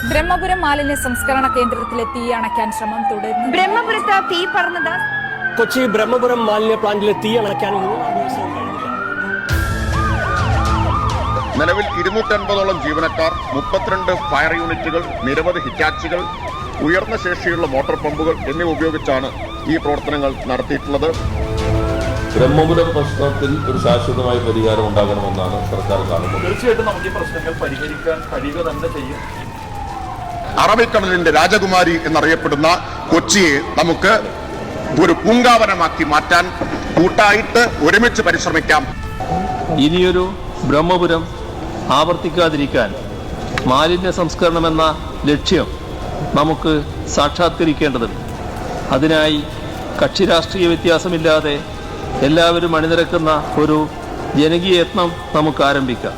ബ്രഹ്മപുരം മാലിന്യ സംസ്കരണ കേന്ദ്രത്തിലെ തീ അണയ്ക്കാൻ ശ്രമം തുടരുന്നു. ബ്രഹ്മപുരത്ത് തീ പറന്നത്. കൊച്ചി ബ്രഹ്മപുരം മാലിന്യ പ്ലാന്റിലെ തീ അണയ്ക്കാൻ 3 ദിവസവും കഴിഞ്ഞില്ല. നിലവിൽ 250ഓളം ജീവനക്കാർ, 32 ഫയർ യൂണിറ്റുകൾ, നിരവധി ഹിറ്റാച്ചികൾ, ഉയർന്ന ശേഷിയുള്ള മോട്ടോർ പമ്പുകൾ എന്നിവ ഉപയോഗിച്ചാണ് ഈ പ്രവർത്തനങ്ങൾ നടത്തിയിട്ടുള്ളത്. ബ്രഹ്മപുരം പ്രശ്നത്തിൽ ഒരു ശാശ്വതമായ പരിഹാരം ഉണ്ടാകണമെന്നാണ് സർക്കാർ കാണുന്നത്. തീർച്ചയായിട്ടും നമുക്ക് ഈ പ്രശ്നങ്ങൾ പരിഹരിക്കാൻ കഴിയുക തന്നെ ചെയ്യും. അറബിക്കടലിന്റെ രാജകുമാരി എന്നറിയപ്പെടുന്ന കൊച്ചിയെ നമുക്ക് ഒരു പൂങ്കാവനമാക്കി മാറ്റാൻ കൂട്ടായിട്ട് ഒരുമിച്ച് പരിശ്രമിക്കാം. ഇനിയൊരു ബ്രഹ്മപുരം ആവർത്തിക്കാതിരിക്കാൻ മാലിന്യ സംസ്കരണം എന്ന ലക്ഷ്യം നമുക്ക് സാക്ഷാത്കരിക്കേണ്ടതുണ്ട്. അതിനായി കക്ഷി രാഷ്ട്രീയ വ്യത്യാസമില്ലാതെ എല്ലാവരും അണിനിരക്കുന്ന ഒരു ജനകീയ യത്നം നമുക്ക് ആരംഭിക്കാം.